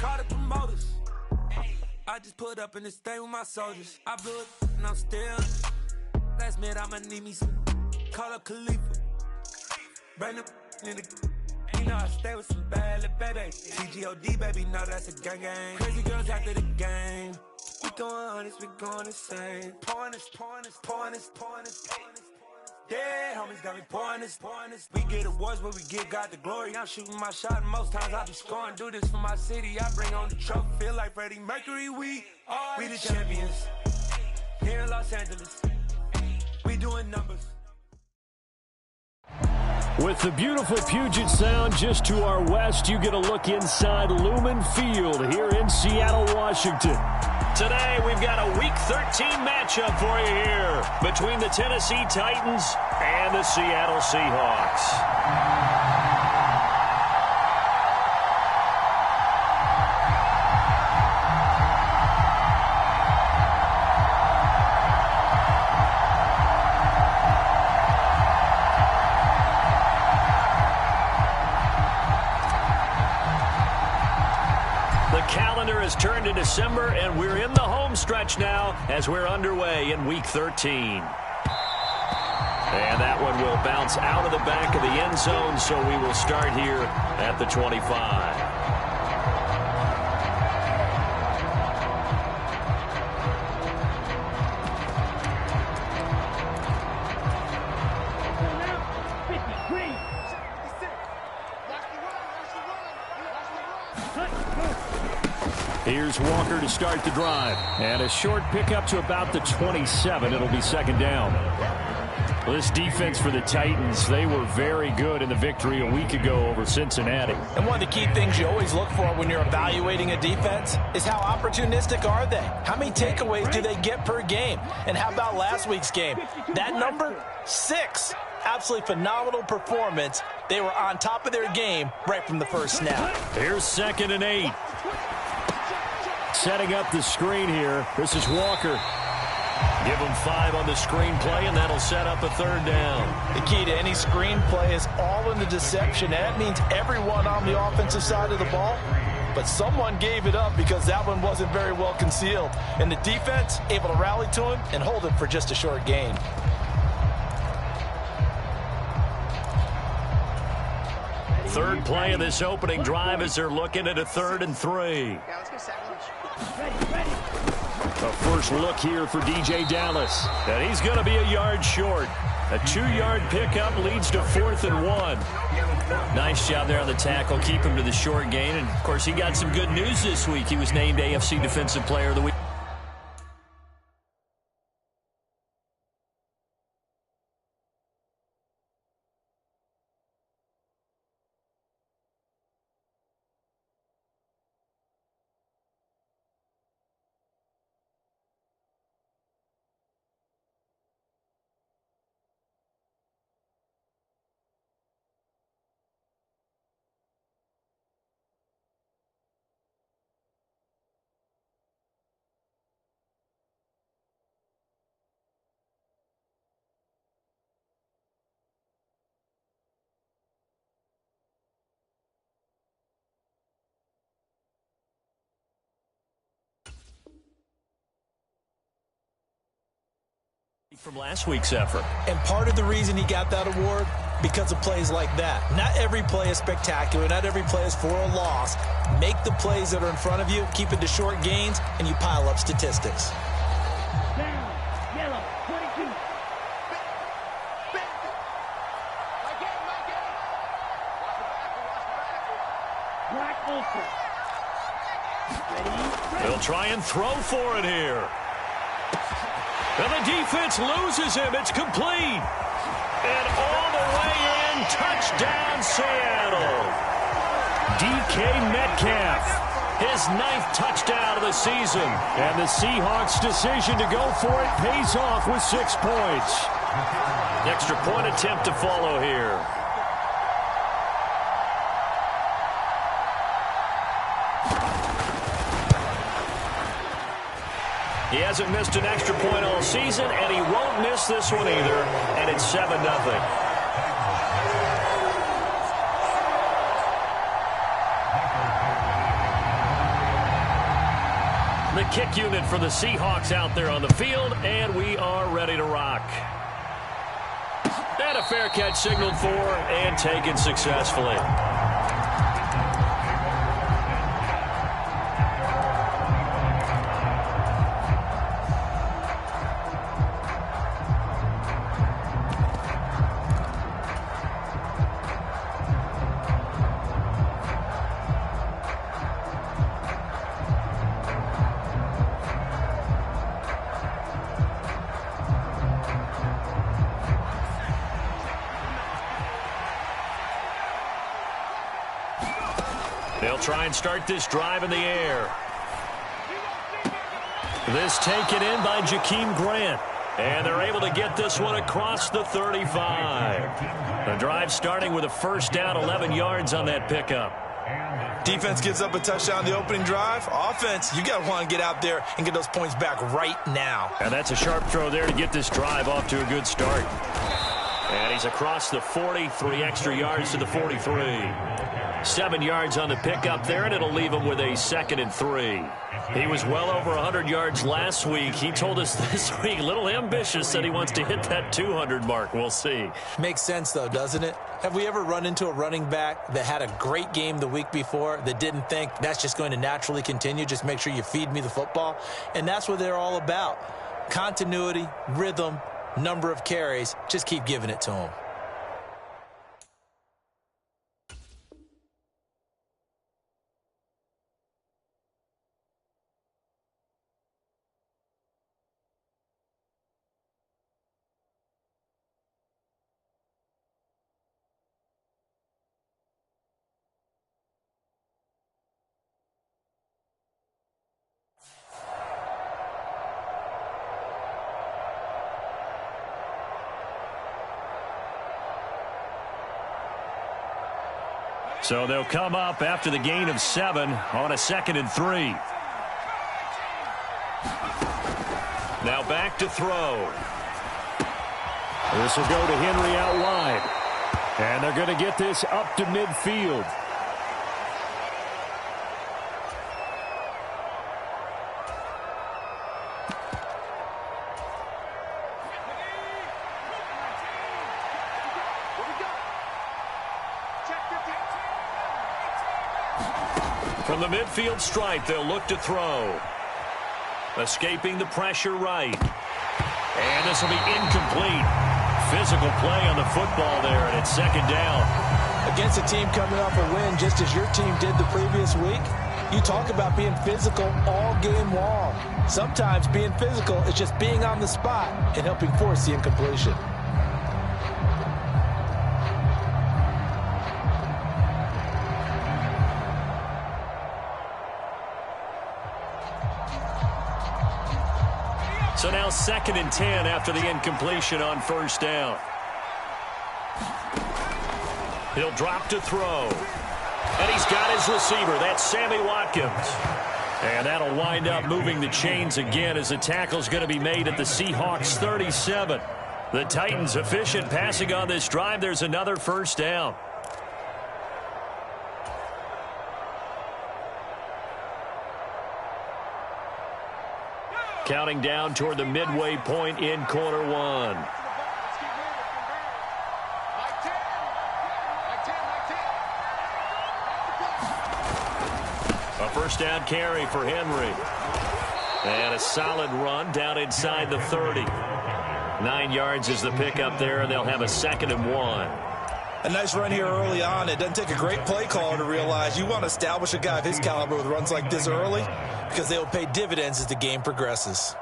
call the promoters. I just put up in this thing with my soldiers. I blew it and I'm still. Last minute I'ma need me some. Call up Khalifa. Bring them in the. You know I stay with some bad little baby. CGOD, baby, know that's a gang gang. Crazy girls after the game. We going honest, we going insane. Pouring this. Yeah, homies got me pouring this. We get awards, but we give God the glory. I'm shooting my shot, and most times I be scoring. Do this for my city, I bring on the trophy. Feel like Freddie Mercury, we the champions. Here in Los Angeles, we doing numbers. With the beautiful Puget Sound just to our west, you get a look inside Lumen Field here in Seattle, Washington. Today, we've got a Week 13 matchup for you here between the Tennessee Titans and the Seattle Seahawks. Turned to December, and we're in the home stretch now as we're underway in Week 13. And that one will bounce out of the back of the end zone, so we will start here at the 25. Here's Walker to start the drive. And a short pickup to about the 27. It'll be second down. Well, this defense for the Titans, they were very good in the victory a week ago over Cincinnati. And one of the key things you always look for when you're evaluating a defense is how opportunistic are they? How many takeaways do they get per game? And how about last week's game? That number, 6. Absolutely phenomenal performance. They were on top of their game right from the first snap. Here's 2nd and 8. Setting up the screen here. This is Walker. Give him 5 on the screen play, and that'll set up a 3rd down. The key to any screen play is all in the deception. That means everyone on the offensive side of the ball, but someone gave it up because that one wasn't very well concealed. And the defense able to rally to him and hold him for just a short gain. Third play of this opening drive as they're looking at a 3rd and 3. A first look here for DJ Dallas. And he's going to be a yard short. A 2-yard pickup leads to 4th and 1. Nice job there on the tackle. Keep him to the short gain. And, of course, he got some good news this week. He was named AFC Defensive Player of the Week. From last week's effort. And part of the reason he got that award, because of plays like that. Not every play is spectacular. Not every play is for a loss. Make the plays that are in front of you, keep it to short gains, and you pile up statistics. Down, yellow, 22. Black Ulster. Ready? They'll try and throw for it here. And the defense loses him. It's complete. And all the way in, touchdown Seattle. DK Metcalf, his 9th touchdown of the season. And the Seahawks' decision to go for it pays off with 6 points. Extra point attempt to follow here. He hasn't missed an extra point all season, and he won't miss this one either, and it's 7-0. The kick unit for the Seahawks out there on the field, and we are ready to rock. And a fair catch signaled for and taken successfully. They'll try and start this drive in the air. This taken in by Jakeem Grant. And they're able to get this one across the 35. The drive starting with a first down, 11 yards on that pickup. Defense gives up a touchdown the opening drive. Offense, you got to want to get out there and get those points back right now. And that's a sharp throw there to get this drive off to a good start. And he's across the 40, 3 extra yards to the 43. 7 yards on the pickup there, and it'll leave him with a 2nd and 3. He was well over 100 yards last week. He told us this week, a little ambitious, said he wants to hit that 200 mark. We'll see. Makes sense, though, doesn't it? Have we ever run into a running back that had a great game the week before that didn't think that's just going to naturally continue? Just make sure you feed me the football. And that's what they're all about. Continuity, rhythm, number of carries. Just keep giving it to them. So they'll come up after the gain of 7 on a 2nd and 3. Now back to throw. This will go to Henry out wide. And they're going to get this up to midfield. From the midfield stripe, they'll look to throw. Escaping the pressure right. And this will be incomplete. Physical play on the football there, and it's 2nd down. Against a team coming off a win just as your team did the previous week, you talk about being physical all game long. Sometimes being physical is just being on the spot and helping force the incompletion. So now 2nd and 10 after the incompletion on 1st down. He'll drop to throw. And he's got his receiver. That's Sammy Watkins. And that'll wind up moving the chains again as the tackle's going to be made at the Seahawks 37. The Titans efficient passing on this drive. There's another 1st down. Counting down toward the midway point in quarter 1. A 1st down carry for Henry. And a solid run down inside the 30. 9 yards is the pickup there, and they'll have a 2nd and 1. A nice run here early on. It doesn't take a great play caller to realize you want to establish a guy of his caliber with runs like this early because they will pay dividends as the game progresses.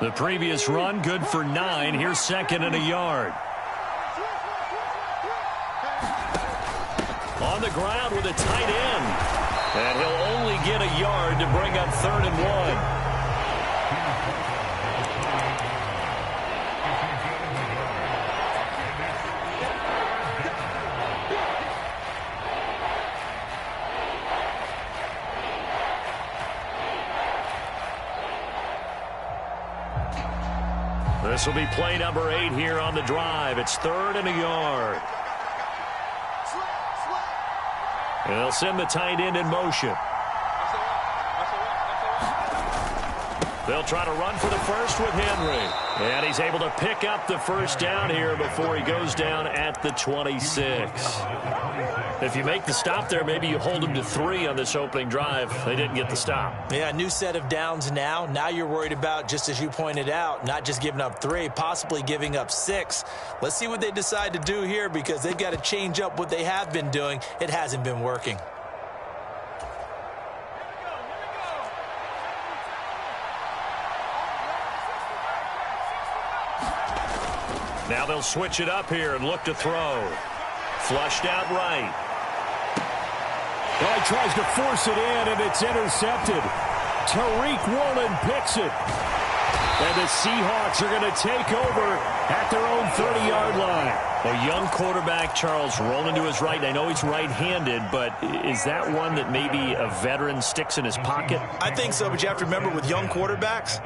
The previous run good for 9. Here's 2nd and a yard. On the ground with a tight end. And he'll only get a yard to bring up 3rd and 1. This will be play number 8 here on the drive. It's 3rd and a yard. They'll send the tight end in motion. They'll try to run for the first with Henry. And he's able to pick up the first down here before he goes down at the 26. If you make the stop there, maybe you hold them to 3 on this opening drive. They didn't get the stop. Yeah, new set of downs now. Now you're worried about, just as you pointed out, not just giving up 3, possibly giving up 6. Let's see what they decide to do here, because they've got to change up what they have been doing. It hasn't been working. Now they'll switch it up here and look to throw. Flushed out right. Well, he tries to force it in, and it's intercepted. Tariq Woolen picks it. And the Seahawks are going to take over at their own 30-yard line. A young quarterback, Charles, rolling to his right. And I know he's right-handed, but is that one that maybe a veteran sticks in his pocket? I think so, but you have to remember with young quarterbacks,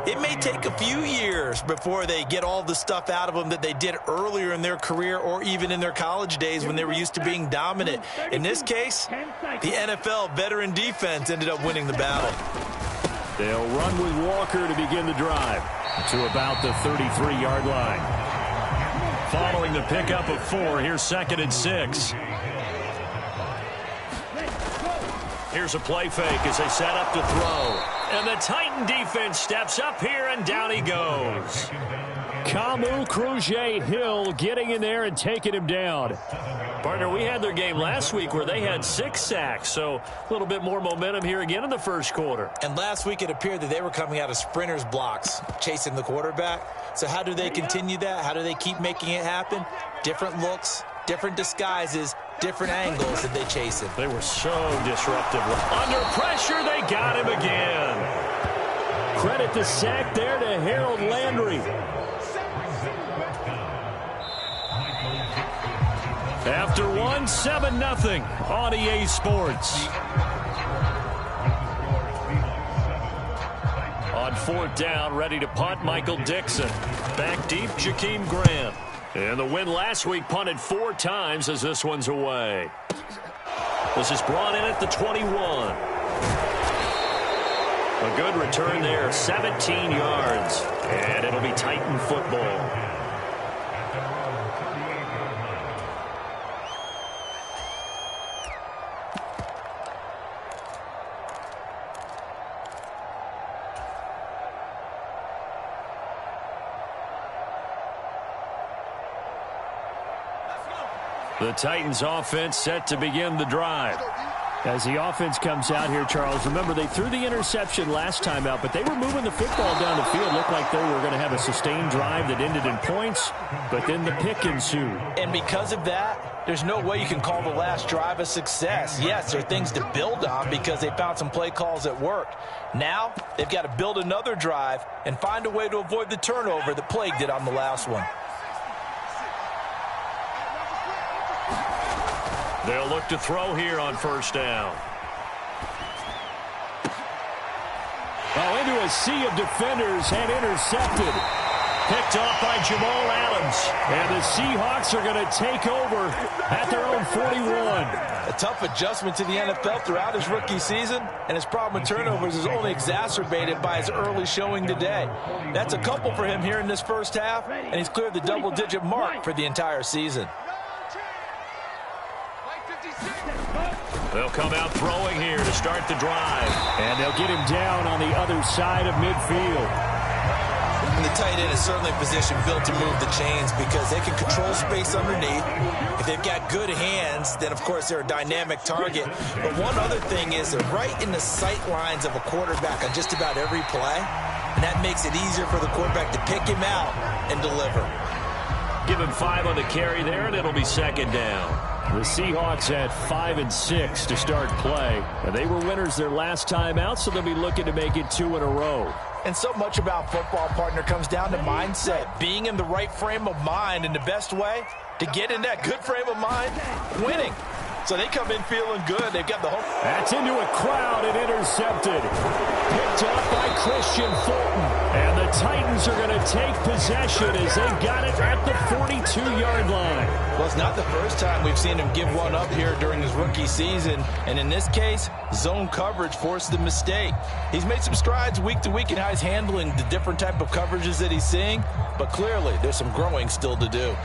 it may take a few years before they get all the stuff out of them that they did earlier in their career or even in their college days when they were used to being dominant. In this case, the NFL veteran defense ended up winning the battle. They'll run with Walker to begin the drive to about the 33-yard line. Following the pickup of 4, here's 2nd and 6. Here's a play fake as they set up to throw. And the Titan defense steps up here, and down he goes. Kamu Kruger-Hill getting in there and taking him down. Partner, we had their game last week where they had 6 sacks, so a little bit more momentum here again in the first quarter. And last week it appeared that they were coming out of sprinters blocks, chasing the quarterback. So how do they continue that? How do they keep making it happen? Different looks, different disguises, different angles that they chase him. They were so disruptive. Under pressure, they got him again. Credit the sack there to Harold Landry. After 1, 7-0 on EA Sports. On 4th down, ready to punt, Michael Dixon. Back deep, Jakeem Grant. And the win last week punted 4 times as this one's away. This is brought in at the 21. A good return there, 17 yards. And it'll be Titan football. The Titans offense set to begin the drive. As the offense comes out here, Charles, remember they threw the interception last time out, but they were moving the football down the field. Looked like they were going to have a sustained drive that ended in points, but then the pick ensued. And because of that, there's no way you can call the last drive a success. Yes, there are things to build on because they found some play calls that worked. Now, they've got to build another drive and find a way to avoid the turnover that plagued it on the last one. They'll look to throw here on 1st down. Oh, into a sea of defenders and intercepted. Picked off by Jamal Adams. And the Seahawks are going to take over at their own 41. A tough adjustment to the NFL throughout his rookie season, and his problem with turnovers is only exacerbated by his early showing today. That's a couple for him here in this first half, and he's cleared the double-digit mark for the entire season. They'll come out throwing here to start the drive. And they'll get him down on the other side of midfield. And the tight end is certainly a position built to move the chains because they can control space underneath. If they've got good hands, then, of course, they're a dynamic target. But one other thing is they're right in the sight lines of a quarterback on just about every play. And that makes it easier for the quarterback to pick him out and deliver. Give him 5 on the carry there, and it'll be 2nd down. The Seahawks at 5 and 6 to start play. And they were winners their last time out, so they'll be looking to make it 2 in a row. And so much about football, partner, comes down to mindset. Being in the right frame of mind, and the best way to get in that good frame of mind, winning. So they come in feeling good. They've got the home. That's into a crowd and intercepted. Picked up by Christian Fulton. And the The Titans are going to take possession as they've got it at the 42-yard line. Well, it's not the first time we've seen him give one up here during his rookie season. And in this case, zone coverage forced the mistake. He's made some strides week to week in how he's handling the different type of coverages that he's seeing. But clearly, there's some growing still to do.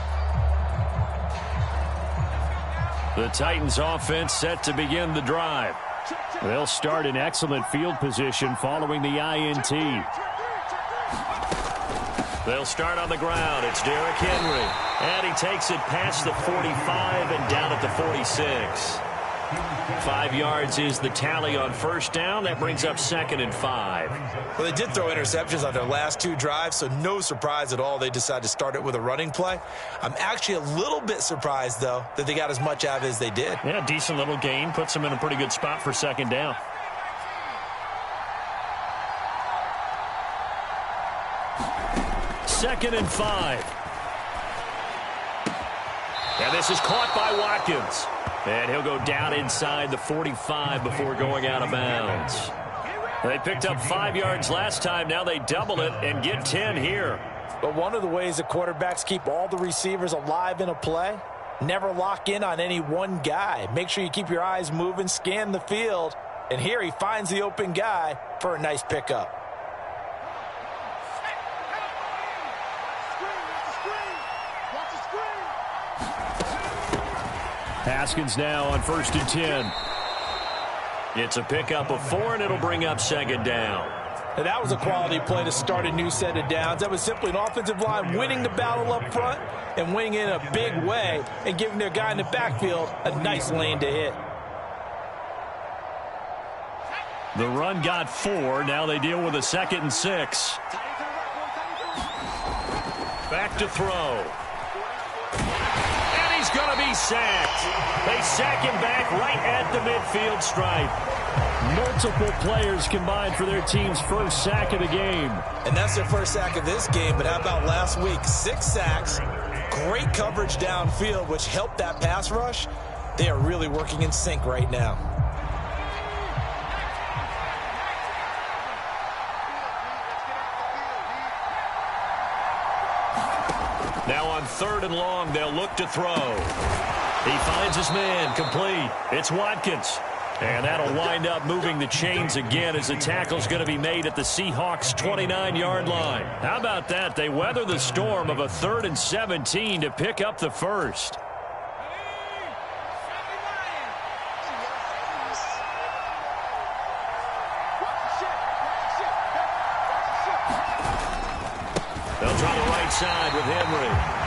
The Titans offense set to begin the drive. They'll start in excellent field position following the INT. They'll start on the ground. It's Derrick Henry. And he takes it past the 45 and down at the 46. 5 yards is the tally on first down. That brings up 2nd and 5. Well, they did throw interceptions on their last 2 drives, so no surprise at all they decided to start it with a running play. I'm actually a little bit surprised, though, that they got as much out of it as they did. Yeah, decent little gain. Puts them in a pretty good spot for 2nd down. Second and 5. And this is caught by Watkins. And he'll go down inside the 45 before going out of bounds. They picked up 5 yards last time. Now they double it and get 10 here. But one of the ways that quarterbacks keep all the receivers alive in a play, never lock in on any one guy. Make sure you keep your eyes moving, scan the field. And here he finds the open guy for a nice pickup. Haskins now on 1st and 10. It's a pickup of 4, and it'll bring up 2nd down. And that was a quality play to start a new set of downs. That was simply an offensive line winning the battle up front and winning in a big way and giving their guy in the backfield a nice lane to hit. The run got 4. Now they deal with a 2nd and 6. Back to throw. He's going to be sacked. They sack him back right at the midfield stripe. Multiple players combined for their team's first sack of the game. And that's their first sack of this game, but how about last week? 6 sacks, great coverage downfield, which helped that pass rush. They are really working in sync right now. Now on 3rd and long, they'll look to throw. He finds his man, complete. It's Watkins. And that'll wind up moving the chains again as the tackle's going to be made at the Seahawks' 29-yard line. How about that? They weather the storm of a 3rd and 17 to pick up the first. They'll try the right side with Henry.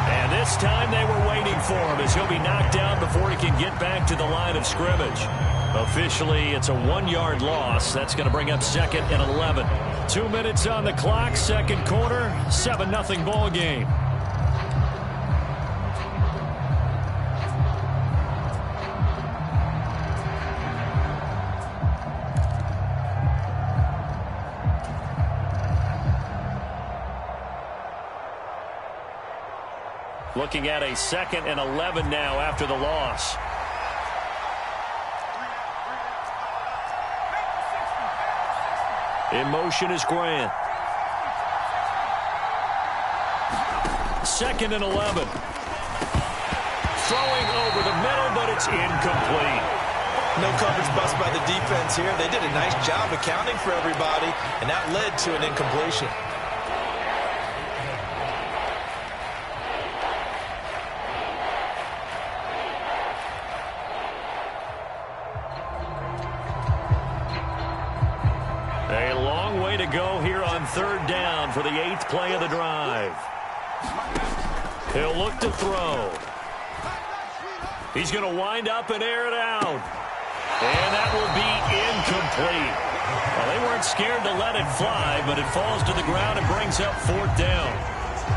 And this time they were waiting for him as he'll be knocked down before he can get back to the line of scrimmage. Officially, it's a 1-yard loss. That's going to bring up 2nd and 11. 2 minutes on the clock, 2nd quarter, 7-0 ball game. Looking at a 2nd and 11 now after the loss. In motion is Grant. 2nd and 11. Throwing over the middle, but it's incomplete. No coverage bust by the defense here. They did a nice job accounting for everybody, and that led to an incompletion. A long way to go here on 3rd down for the 8th play of the drive. He'll look to throw. He's going to wind up and air it out. And that will be incomplete. Well, they weren't scared to let it fly, but it falls to the ground and brings up 4th down.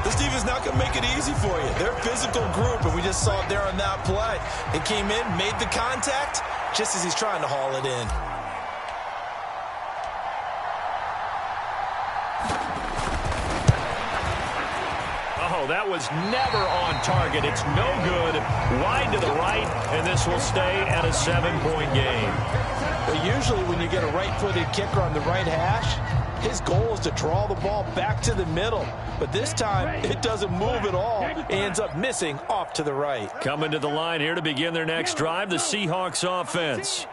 This defense not going to make it easy for you. They're a physical group, and we just saw it there on that play. It came in, made the contact, just as he's trying to haul it in. That was never on target. It's no good. Wide to the right, and this will stay at a 7-point game. But usually when you get a right-footed kicker on the right hash, His goal is to draw the ball back to the middle. But this time, it doesn't move at all. He ends up missing off to the right. Coming to the line here to begin their next drive, the Seahawks offense.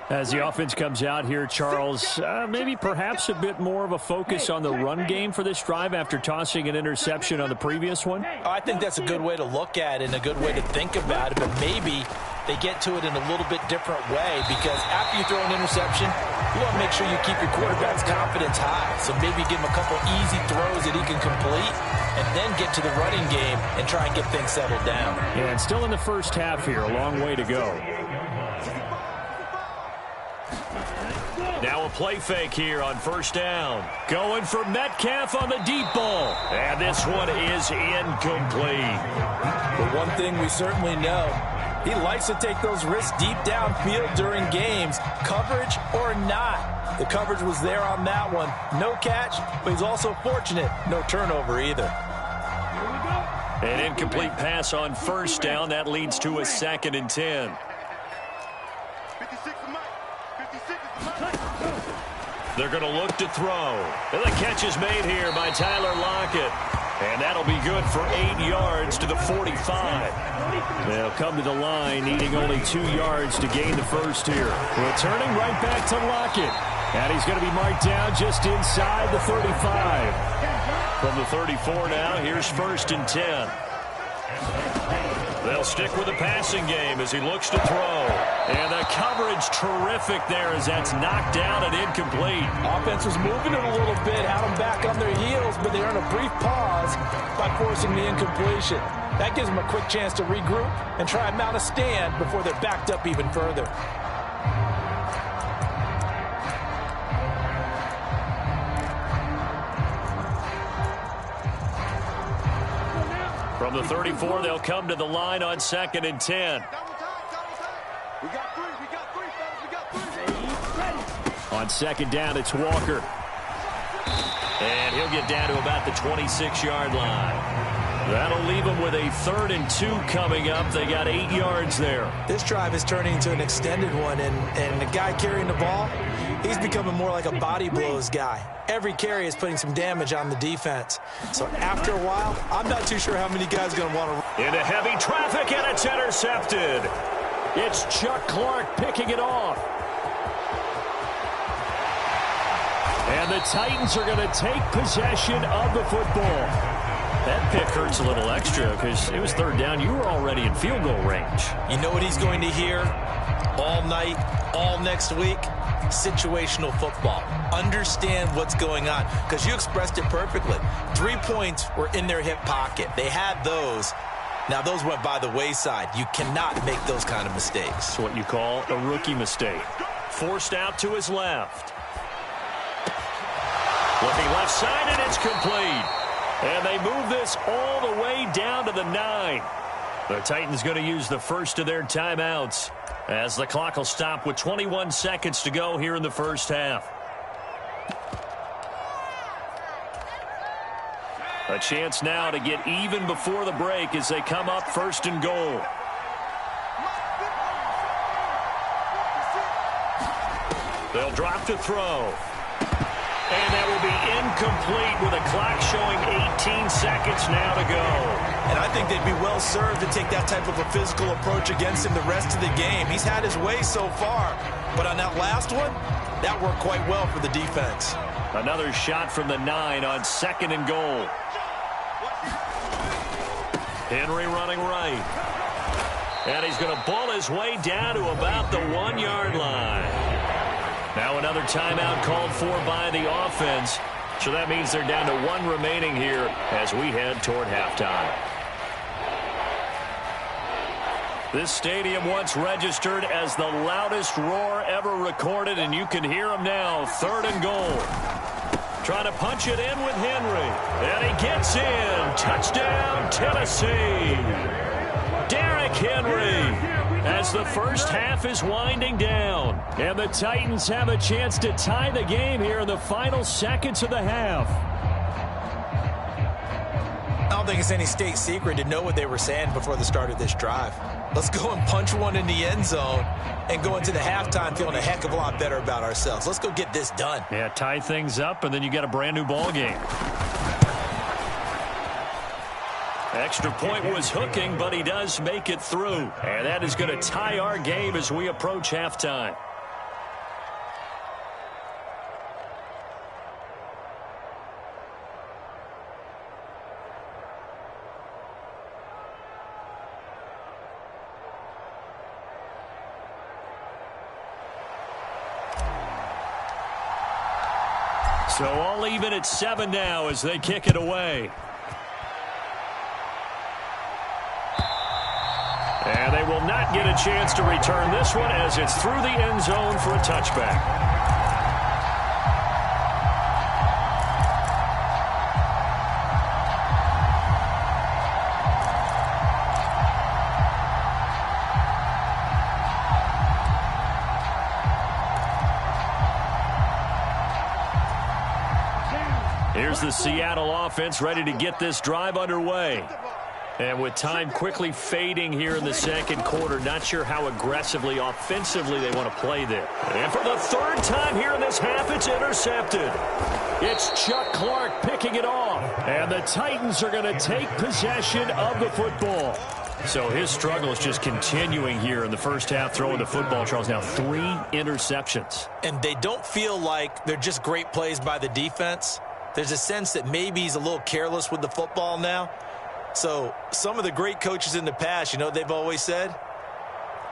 As the offense comes out here, Charles, maybe perhaps a bit more of a focus on the run game for this drive after tossing an interception on the previous one? I think that's a good way to look at it and a good way to think about it, but maybe they get to it in a little bit different way, because after you throw an interception, you want to make sure you keep your quarterback's confidence high. So maybe give him a couple easy throws that he can complete and then get to the running game and try and get things settled down. Yeah, and still in the first half here, a long way to go. Now a play fake here on first down. Going for Metcalf on the deep ball. And this one is incomplete. But one thing we certainly know, he likes to take those risks deep downfield during games, coverage or not. The coverage was there on that one. No catch, but he's also fortunate. No turnover either. An incomplete pass on first down. That leads to a 2nd and 10. They're going to look to throw. And the catch is made here by Tyler Lockett. And that'll be good for 8 yards to the 45. They'll come to the line, needing only 2 yards to gain the first here. Returning right back to Lockett. And he's going to be marked down just inside the 35. From the 34 now, here's 1st and 10. They'll stick with the passing game as he looks to throw. And the coverage terrific there as that's knocked down and incomplete. Offense was moving it a little bit, had them back on their heels, but they earn a brief pause by forcing the incompletion. That gives them a quick chance to regroup and try and mount a stand before they're backed up even further. From the 34, they'll come to the line on 2nd and 10. On 2nd down, it's Walker. And he'll get down to about the 26-yard line. That'll leave them with a 3rd and 2 coming up. They got 8 yards there. This drive is turning into an extended one, and the guy carrying the ball, he's becoming more like a body blows guy. Every carry is putting some damage on the defense. So after a while, I'm not too sure how many guys are going to want to. Into heavy traffic, and it's intercepted. It's Chuck Clark picking it off. And the Titans are going to take possession of the football. That pick hurts a little extra because it was 3rd down. You were already in field goal range. You know what he's going to hear all night, all next week? Situational football. Understand what's going on, because you expressed it perfectly. 3 points were in their hip pocket. They had those. Now those went by the wayside. You cannot make those kind of mistakes. It's what you call a rookie mistake. Forced out to his left. Looking left side, and it's complete. And they move this all the way down to the 9. The Titans going to use the first of their timeouts as the clock will stop with 21 seconds to go here in the first half. A chance now to get even before the break as they come up 1st and goal. They'll drop to throw. And that will be incomplete with a clock showing 18 seconds now to go. And I think they'd be well served to take that type of a physical approach against him the rest of the game. He's had his way so far, but on that last one, that worked quite well for the defense. Another shot from the 9 on 2nd and goal. Henry running right. And he's going to ball his way down to about the 1-yard line. Now another timeout called for by the offense. So that means they're down to 1 remaining here as we head toward halftime. This stadium once registered as the loudest roar ever recorded, and you can hear him now. 3rd and goal. Trying to punch it in with Henry. And he gets in. Touchdown, Tennessee. Derrick Henry. As the first half is winding down. And the Titans have a chance to tie the game here in the final seconds of the half. Now, think it's any state secret to know what they were saying before the start of this drive. Let's go and punch one in the end zone and go into the halftime feeling a heck of a lot better about ourselves. Let's go get this done. Yeah, tie things up, and then you get a brand new ball game. Extra point was hooking, but he does make it through. And that is going to tie our game as we approach halftime. So all even at 7 now as they kick it away. And they will not get a chance to return this one as it's through the end zone for a touchback. Here's the Seattle offense ready to get this drive underway. And with time quickly fading here in the second quarter, not sure how aggressively, offensively they want to play there. And for the third time here in this half, it's intercepted. It's Chuck Clark picking it off. And the Titans are going to take possession of the football. So his struggle is just continuing here in the first half, throwing the football. Charles, now 3 interceptions. And they don't feel like they're just great plays by the defense. There's a sense that maybe he's a little careless with the football now. So some of the great coaches in the past, you know, they've always said,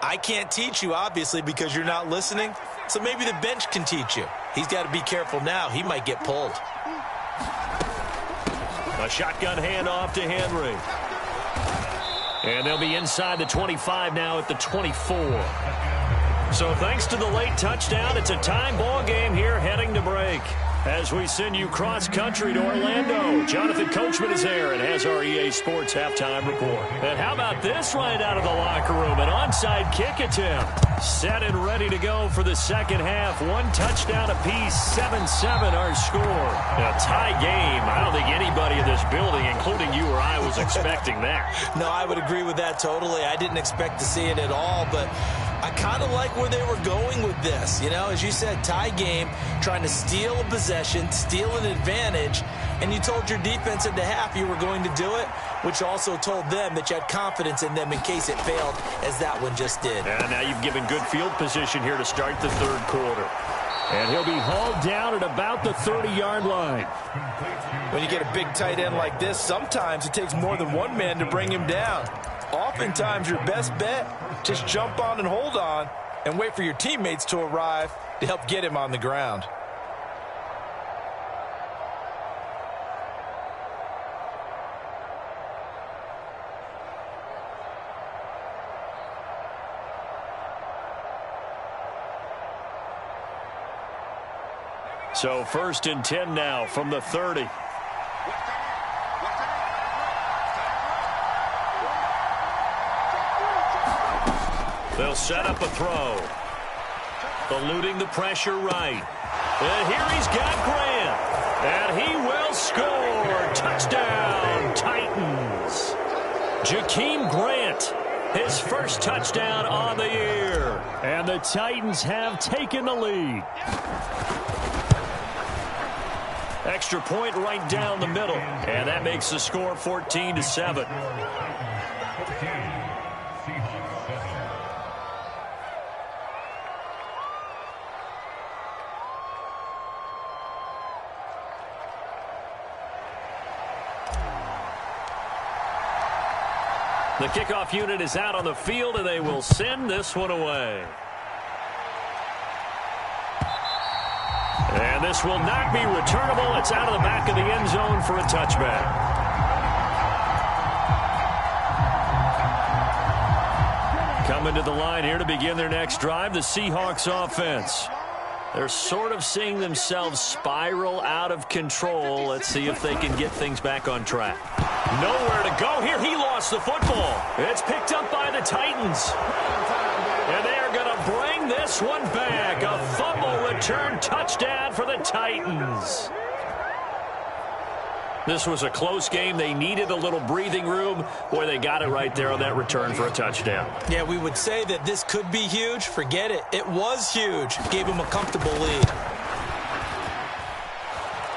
I can't teach you, obviously, because you're not listening. So maybe the bench can teach you. He's got to be careful now. He might get pulled. A shotgun handoff to Henry. And they'll be inside the 25 now at the 24. So thanks to the late touchdown, it's a time ball game here heading to break. As we send you cross-country to Orlando, Jonathan Coachman is there and has our EA Sports halftime report. And how about this right out of the locker room? An onside kick attempt. Set and ready to go for the second half. 1 touchdown apiece, 7-7 our score. A tie game. I don't think anybody in this building, including you or I, was expecting that. No, I would agree with that totally. I didn't expect to see it at all, but I kind of like where they were going with this. You know, as you said, tie game, trying to steal a possession, steal an advantage, and you told your defense at the half you were going to do it, which also told them that you had confidence in them in case it failed, as that one just did. And now you've given good field position here to start the third quarter. And he'll be hauled down at about the 30-yard line. When you get a big tight end like this, sometimes it takes more than one man to bring him down. Oftentimes, your best bet, just jump on and hold on and wait for your teammates to arrive to help get him on the ground. So 1st and 10 now from the 30. They'll set up a throw. Eluding the pressure right. And here he's got Grant. And he will score. Touchdown, Titans. Jakeem Grant, his first touchdown on the year. And the Titans have taken the lead. Extra point right down the middle. And that makes the score 14-7. The kickoff unit is out on the field, and they will send this one away. And this will not be returnable. It's out of the back of the end zone for a touchback. Coming to the line here to begin their next drive, the Seahawks offense. They're sort of seeing themselves spiral out of control. Let's see if they can get things back on track. Nowhere to go here. He lost the football. It's picked up by the Titans. And they are going to bring this one back. A fumble return touchdown for the Titans. This was a close game. They needed a little breathing room. Boy, they got it right there on that return for a touchdown. Yeah, we would say that this could be huge. Forget it. It was huge. Gave him a comfortable lead.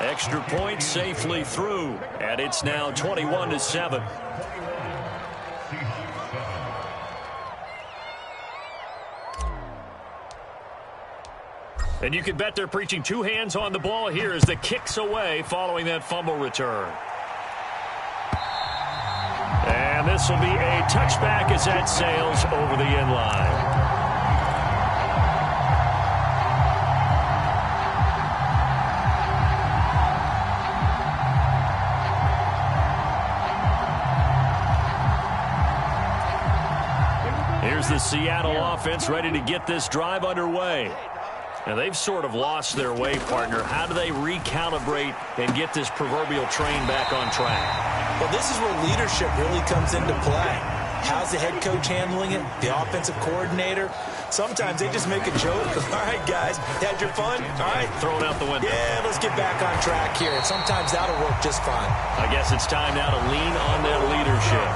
Extra point safely through, and it's now 21-7. And you can bet they're preaching two hands on the ball here as the kick's away following that fumble return. And this will be a touchback as that sails over the end line. Here's the Seattle offense ready to get this drive underway. Now, they've sort of lost their way, partner. How do they recalibrate and get this proverbial train back on track? Well, this is where leadership really comes into play. How's the head coach handling it? The offensive coordinator? Sometimes they just make a joke. All right, guys, had your fun? All right. Throw it out the window. Yeah, let's get back on track here. And sometimes that'll work just fine. I guess it's time now to lean on that leadership.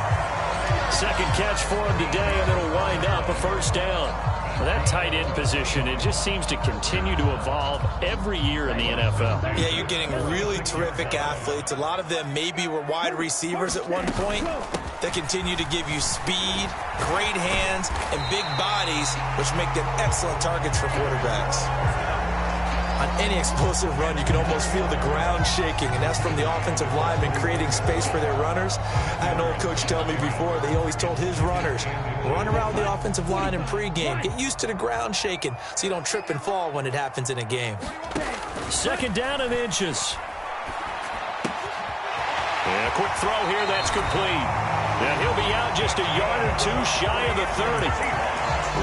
Second catch for him today, and it'll wind up a first down. Well, that tight end position, it just seems to continue to evolve every year in the NFL. Yeah, you're getting really terrific athletes. A lot of them maybe were wide receivers at one point. They continue to give you speed, great hands, and big bodies, which make them excellent targets for quarterbacks. On any explosive run, you can almost feel the ground shaking, and that's from the offensive linemen creating space for their runners. I had an old coach tell me before, they always told his runners, run around the offensive line in pregame. Get used to the ground shaking so you don't trip and fall when it happens in a game. Second down and inches. And a quick throw here, that's complete. And he'll be out just a yard or two shy of the 30.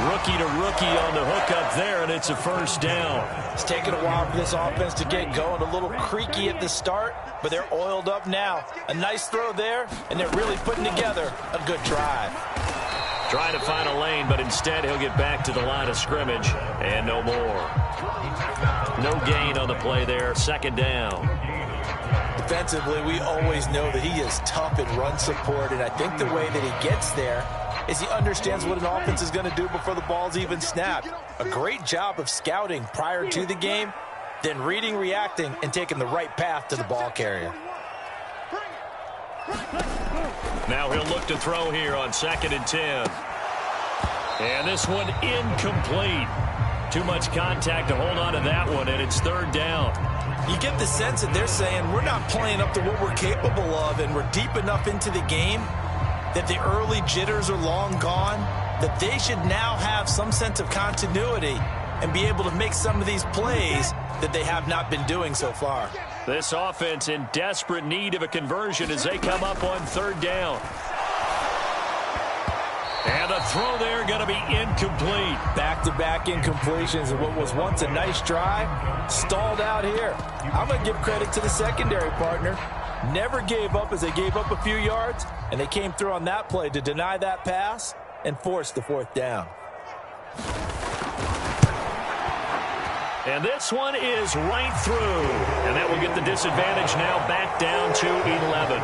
Rookie to rookie on the hook up there, and it's a first down. It's taken a while for this offense to get going. A little creaky at the start, but they're oiled up now. A nice throw there, and they're really putting together a good drive. Trying to find a lane, but instead he'll get back to the line of scrimmage, and no more. No gain on the play there, second down. Defensively, we always know that he is tough in run support, and I think the way that he gets there is he understands what an offense is going to do before the ball's even snapped. A great job of scouting prior to the game, then reading, reacting, and taking the right path to the ball carrier. Now he'll look to throw here on 2nd and 10. And this one incomplete. Too much contact to hold on to that one, and it's third down. You get the sense that they're saying we're not playing up to what we're capable of, and we're deep enough into the game that the early jitters are long gone, that they should now have some sense of continuity and be able to make some of these plays that they have not been doing so far. This offense in desperate need of a conversion as they come up on third down. And the throw there going to be incomplete. Back-to-back incompletions of what was once a nice drive, stalled out here. I'm going to give credit to the secondary partner. Never gave up as they gave up a few yards, and they came through on that play to deny that pass and force the fourth down. And this one is right through. And that will get the disadvantage now back down to 11.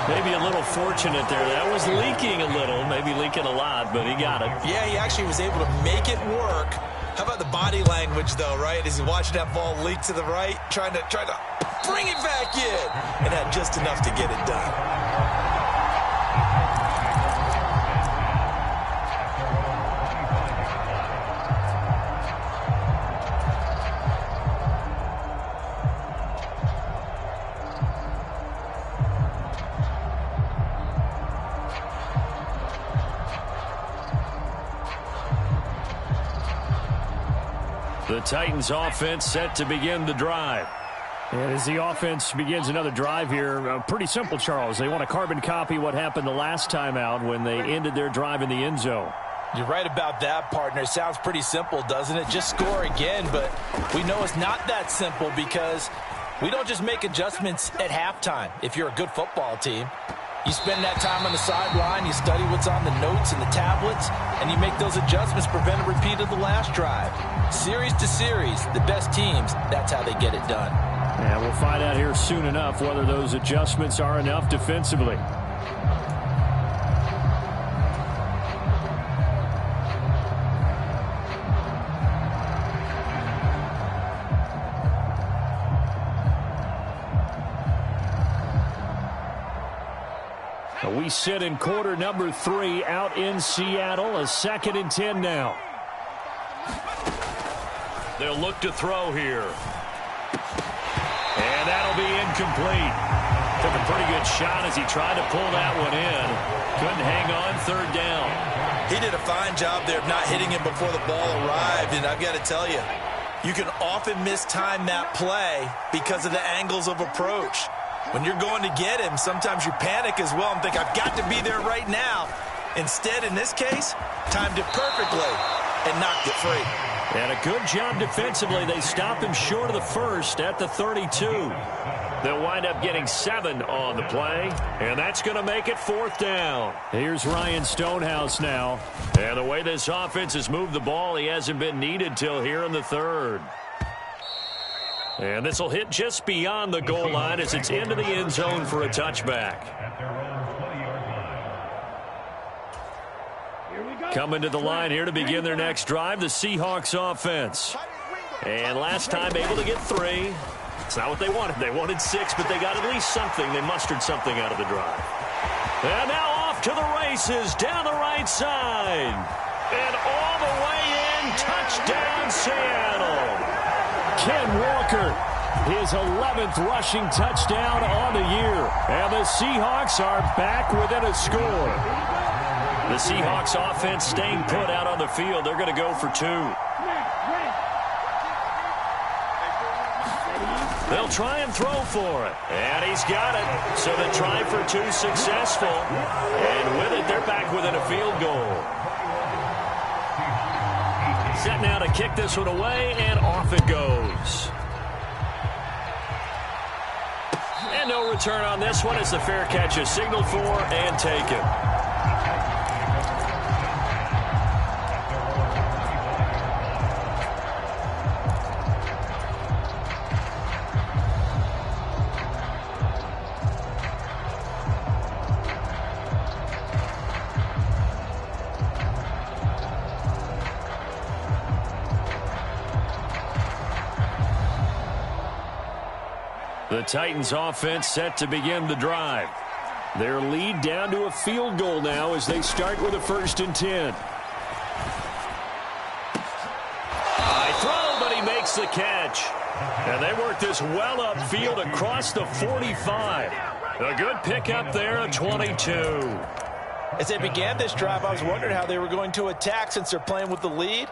Maybe a little fortunate there. That was leaking a little, maybe leaking a lot, but he got it. Yeah, he actually was able to make it work. How about the body language, though, right? As he watched that ball leak to the right, trying to bring it back in, and had just enough to get it done. The Titans offense set to begin the drive. And as the offense begins another drive here, pretty simple, Charles. They want to carbon copy what happened the last time out when they ended their drive in the end zone. You're right about that, partner. Sounds pretty simple, doesn't it? Just score again, but we know it's not that simple because we don't just make adjustments at halftime if you're a good football team. You spend that time on the sideline, you study what's on the notes and the tablets, and you make those adjustments, prevent a repeat of the last drive. Series to series, the best teams, that's how they get it done. And we'll find out here soon enough whether those adjustments are enough defensively. We sit in quarter number 3 out in Seattle. A 2nd and 10 now. They'll look to throw here. And that'll be incomplete. Took a pretty good shot as he tried to pull that one in. Couldn't hang on, 3rd down. He did a fine job there of not hitting him before the ball arrived, and I've got to tell you, you can often mistime that play because of the angles of approach. When you're going to get him, sometimes you panic as well and think, I've got to be there right now. Instead, in this case, timed it perfectly and knocked it free. And a good job defensively. They stop him short of the 1st at the 32. They'll wind up getting 7 on the play, and that's going to make it 4th down. Here's Ryan Stonehouse now. And the way this offense has moved the ball, he hasn't been needed till here in the 3rd. And this will hit just beyond the goal line as it's into the end zone for a touchback. Coming to the line here to begin their next drive, the Seahawks offense. And last time able to get 3. It's not what they wanted. They wanted 6, but they got at least something. They mustered something out of the drive. And now off to the races down the right side. And all the way in, touchdown Seattle. Ken Walker, his 11th rushing touchdown on the year. And the Seahawks are back within a score. The Seahawks offense staying put out on the field. They're going to go for 2. They'll try and throw for it. And he's got it. So the try for 2 successful. And with it, they're back within a field goal. Set now to kick this one away, and off it goes. And no return on this one as the fair catch is signaled for and taken. The Titans offense set to begin the drive. Their lead down to a field goal now as they start with a 1st and 10. High throw, but he makes the catch. And they work this well upfield across the 45. A good pickup there at 22. As they began this drive, I was wondering how they were going to attack since they're playing with the lead.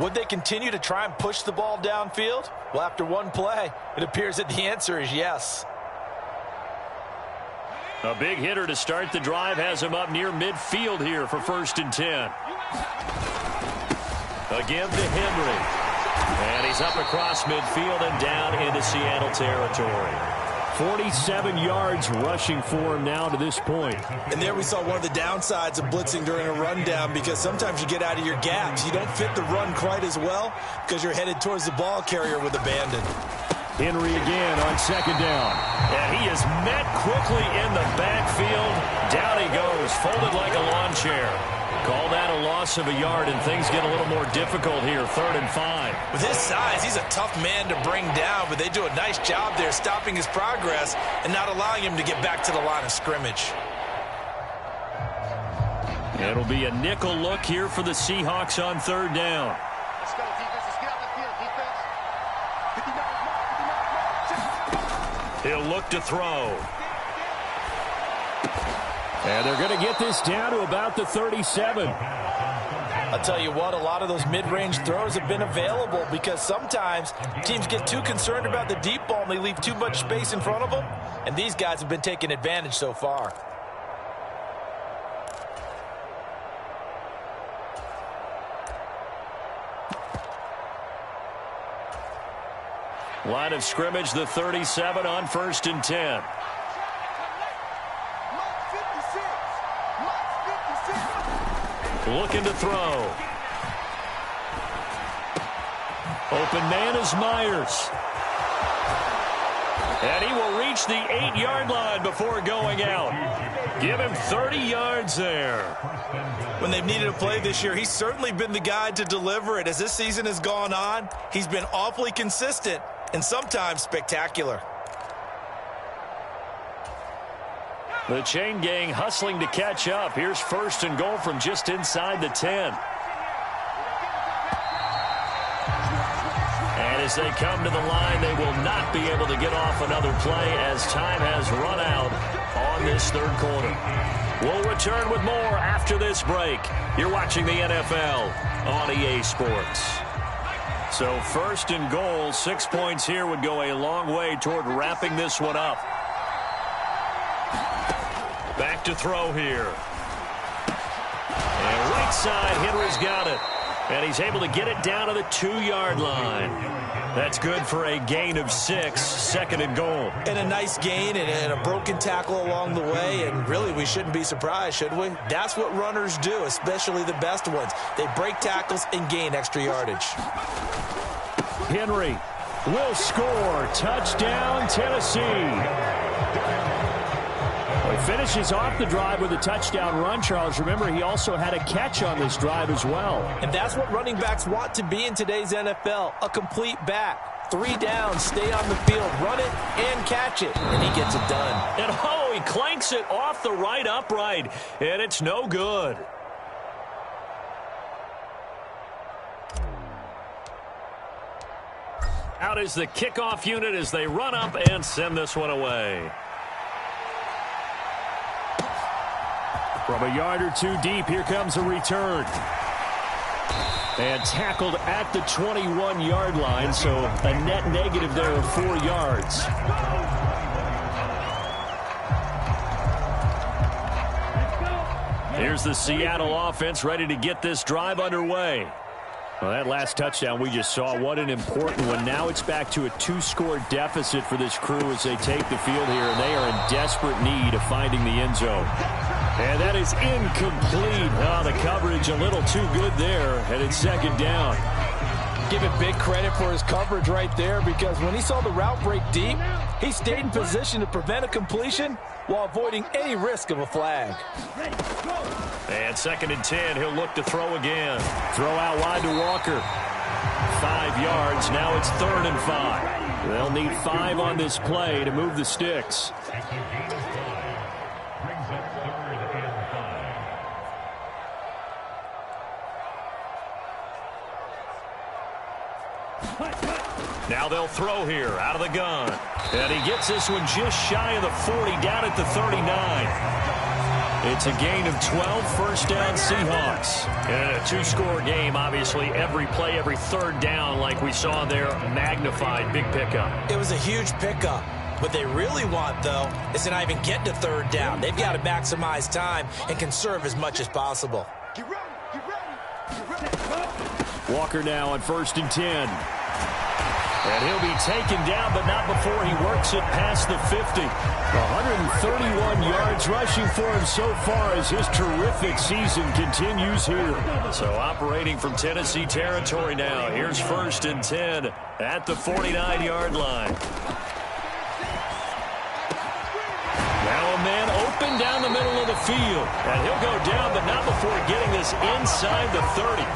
Would they continue to try and push the ball downfield? Well, after one play, it appears that the answer is yes. A big hitter to start the drive has him up near midfield here for 1st and 10. Again to Henry. And he's up across midfield and down into Seattle territory. 47 yards rushing for him now to this point. And there we saw one of the downsides of blitzing during a rundown, because sometimes you get out of your gaps. You don't fit the run quite as well because you're headed towards the ball carrier with abandon. Henry again on 2nd down. And he is met quickly in the backfield. Down he goes, folded like a lawn chair. Call that a loss of a yard, and things get a little more difficult here, 3rd and 5. With his size, he's a tough man to bring down, but they do a nice job there stopping his progress and not allowing him to get back to the line of scrimmage. It'll be a nickel look here for the Seahawks on 3rd down. Let's go, defense. Let's get out the field, defense. He'll look to throw. And they're going to get this down to about the 37. I'll tell you what, a lot of those mid-range throws have been available because sometimes teams get too concerned about the deep ball and they leave too much space in front of them, and these guys have been taking advantage so far. Line of scrimmage, the 37 on 1st and 10. Looking to throw. Open man is Myers. And he will reach the 8-yard line before going out. Give him 30 yards there. When they've needed a play this year, he's certainly been the guy to deliver it. As this season has gone on, he's been awfully consistent and sometimes spectacular. The chain gang hustling to catch up. Here's 1st and goal from just inside the 10. And as they come to the line, they will not be able to get off another play as time has run out on this 3rd quarter. We'll return with more after this break. You're watching the NFL on EA Sports. So 1st and goal, 6 points here would go a long way toward wrapping this one up. Back to throw here. And right side, Henry's got it. And he's able to get it down to the 2-yard line. That's good for a gain of 6, 2nd and goal. And a nice gain and a broken tackle along the way. And really, we shouldn't be surprised, should we? That's what runners do, especially the best ones. They break tackles and gain extra yardage. Henry will score. Touchdown, Tennessee. He finishes off the drive with a touchdown run, Charles. Remember, he also had a catch on this drive as well. And that's what running backs want to be in today's NFL, a complete back. 3 downs, stay on the field, run it, and catch it. And he gets it done. And he clanks it off the right upright, and it's no good. Out is the kickoff unit as they run up and send this one away. From a yard or 2 deep, here comes a return. And tackled at the 21-yard line, so a net negative there of 4 yards. Here's the Seattle offense ready to get this drive underway. Well, that last touchdown we just saw, what an important one. Now it's back to a 2-score deficit for this crew as they take the field here, and they are in desperate need of finding the end zone. And that is incomplete. The coverage a little too good there, and it's 2nd down. Give it big credit for his coverage right there, because when he saw the route break deep, he stayed in position to prevent a completion while avoiding any risk of a flag. And 2nd and 10, he'll look to throw again. Throw out wide to Walker. 5 yards, now it's 3rd and 5. They'll need 5 on this play to move the sticks. Now they'll throw here out of the gun. And he gets this one just shy of the 40, down at the 39. It's a gain of 12, 1st down Seahawks. And a 2-score game, obviously, every play, every 3rd down, like we saw there, magnified, big pickup. It was a huge pickup. What they really want, though, is to not even get to 3rd down. They've got to maximize time and conserve as much as possible. Get ready, get ready, get ready. Walker now on 1st and 10. And he'll be taken down, but not before he works it past the 50. 131 yards rushing for him so far as his terrific season continues here. So operating from Tennessee territory now. Here's 1st and 10 at the 49-yard line. Now a man open down the middle of the field. And he'll go down, but not before getting this inside the 30.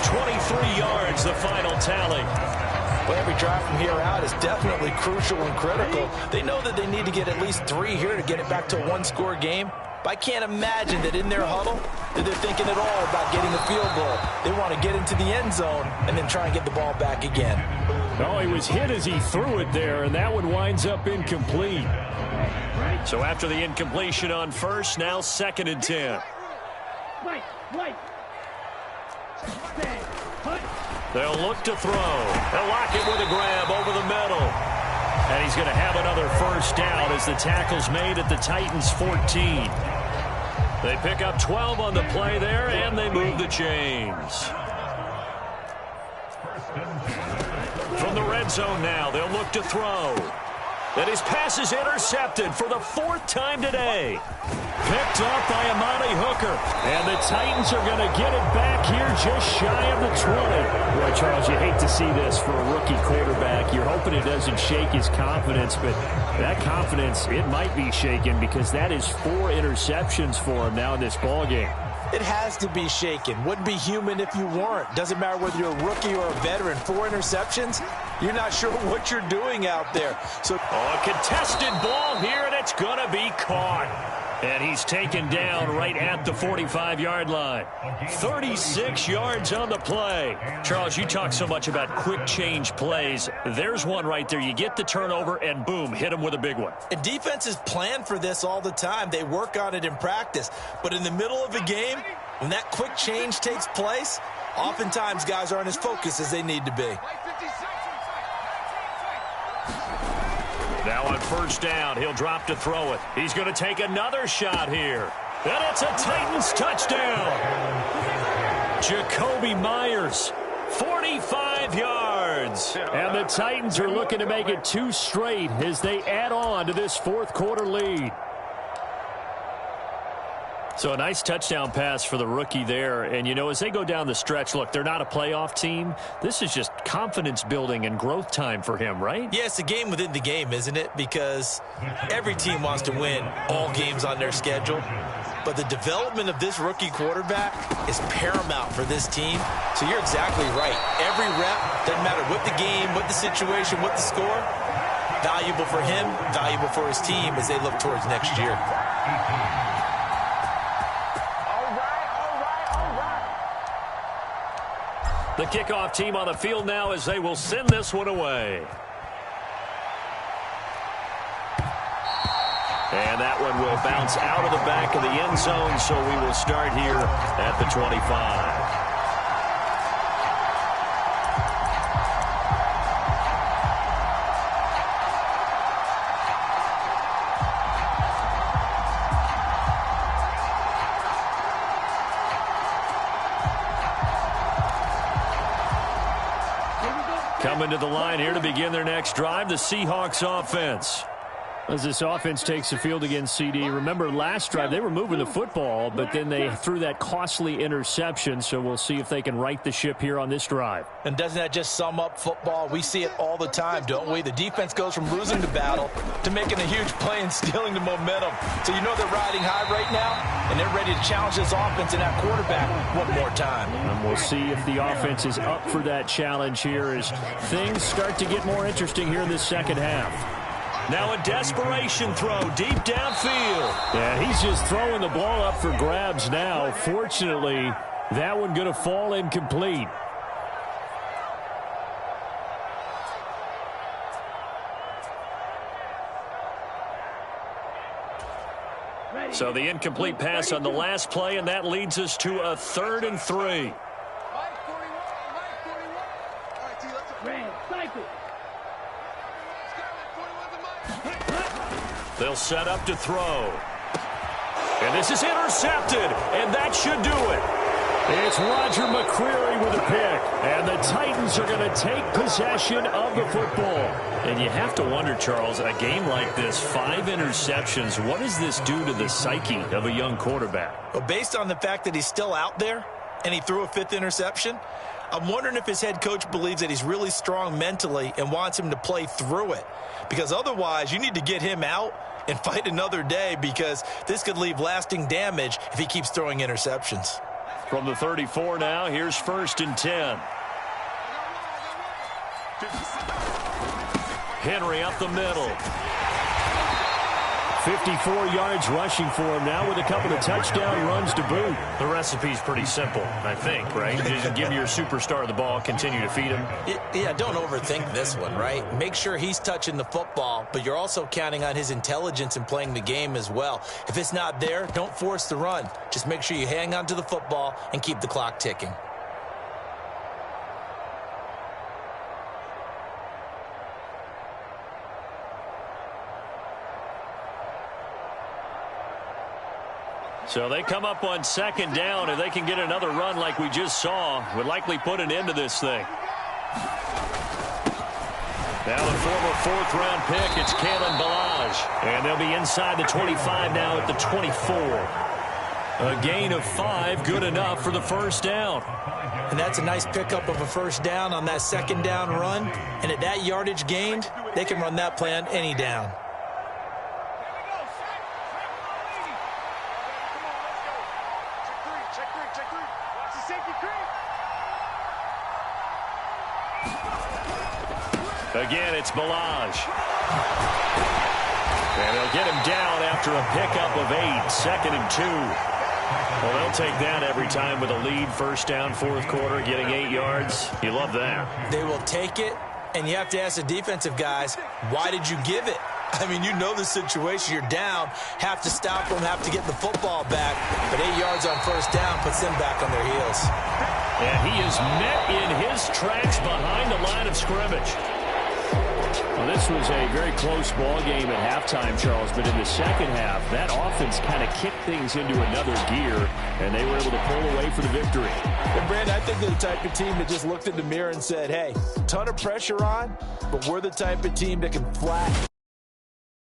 23 yards, the final tally. But every drive from here out is definitely crucial and critical. They know that they need to get at least 3 here to get it back to a 1-score game. But I can't imagine that in their huddle that they're thinking at all about getting the field goal. They want to get into the end zone and then try and get the ball back again. Oh, he was hit as he threw it there, and that one winds up incomplete. So after the incompletion on 1st, now 2nd and 10. They'll look to throw. They'll lock it with a grab over the middle. And he's going to have another 1st down as the tackle's made at the Titans' 14. They pick up 12 on the play there, and they move the chains. From the red zone now, they'll look to throw. And his pass is intercepted for the 4th time today. Picked up by Amani Hooker. And the Titans are going to get it back here just shy of the 20. Boy, Charles, you hate to see this for a rookie quarterback. You're hoping it doesn't shake his confidence, but that confidence, it might be shaken because that is 4 interceptions for him now in this ballgame. It has to be shaken. Wouldn't be human if you weren't. Doesn't matter whether you're a rookie or a veteran. 4 interceptions, you're not sure what you're doing out there. So, a contested ball here, and it's going to be caught. And he's taken down right at the 45-yard line. 36 yards on the play. Charles, you talk so much about quick change plays. There's one right there. You get the turnover, and boom, hit him with a big one. And defenses plan for this all the time. They work on it in practice. But in the middle of a game, when that quick change takes place, oftentimes guys aren't as focused as they need to be. Now on 1st down, he'll drop to throw it. He's going to take another shot here. And it's a Titans touchdown. Jacoby Myers, 45 yards. And the Titans are looking to make it 2 straight as they add on to this 4th quarter lead. So a nice touchdown pass for the rookie there. And, you know, as they go down the stretch, look, they're not a playoff team. This is just confidence building and growth time for him, right? Yeah, it's a game within the game, isn't it? Because every team wants to win all games on their schedule. But the development of this rookie quarterback is paramount for this team. So you're exactly right. Every rep, doesn't matter what the game, what the situation, what the score, valuable for him, valuable for his team as they look towards next year. The kickoff team on the field now as they will send this one away. And that one will bounce out of the back of the end zone, so we will start here at the 25. Coming to the line here to begin their next drive, the Seahawks offense. As this offense takes the field against CD, remember last drive they were moving the football, but then they threw that costly interception, so we'll see if they can right the ship here on this drive. And doesn't that just sum up football? We see it all the time, don't we? The defense goes from losing the battle to making a huge play and stealing the momentum. So you know they're riding high right now, and they're ready to challenge this offense and that quarterback one more time. And we'll see if the offense is up for that challenge here as things start to get more interesting here in the second half. Now a desperation throw deep downfield. Yeah, he's just throwing the ball up for grabs now. Fortunately, that one going to fall incomplete. So the incomplete pass on the last play, and that leads us to a 3rd and 3. They'll set up to throw. And this is intercepted, and that should do it. It's Roger McCreary with a pick. And the Titans are going to take possession of the football. And you have to wonder, Charles, a game like this, 5 interceptions, what does this do to the psyche of a young quarterback? Well, based on the fact that he's still out there and he threw a 5th interception, I'm wondering if his head coach believes that he's really strong mentally and wants him to play through it. Because otherwise, you need to get him out and fight another day, because this could leave lasting damage if he keeps throwing interceptions. From the 34 now, here's 1st and 10. Henry up the middle. 54 yards rushing for him now with a couple of touchdown runs to boot. The recipe's pretty simple, I think, right? Just give your superstar the ball, continue to feed him. Yeah, don't overthink this one, right? Make sure he's touching the football, but you're also counting on his intelligence in playing the game as well. If it's not there, don't force the run. Just make sure you hang on to the football and keep the clock ticking. So they come up on 2nd down. If they can get another run like we just saw, would likely put an end to this thing. Now the former fourth-round pick, it's Kalen Ballage. And they'll be inside the 25 now at the 24. A gain of 5, good enough for the first down. And that's a nice pickup of a first down on that second down run. And at that yardage gained, they can run that play on any down. Again, it's Ballage. And they'll get him down after a pickup of 8, 2nd and 2. Well, they'll take that every time with a lead, first down, fourth quarter, getting 8 yards. You love that. They will take it, and you have to ask the defensive guys, why did you give it? I mean, you know the situation. You're down, have to stop them, have to get the football back. But 8 yards on first down puts them back on their heels. And he is met in his tracks behind the line of scrimmage. Well, this was a very close ball game at halftime, Charles, but in the second half, that offense kind of kicked things into another gear, and they were able to pull away for the victory. And, Brandon, I think they're the type of team that just looked in the mirror and said, hey, ton of pressure on, but we're the type of team that can flat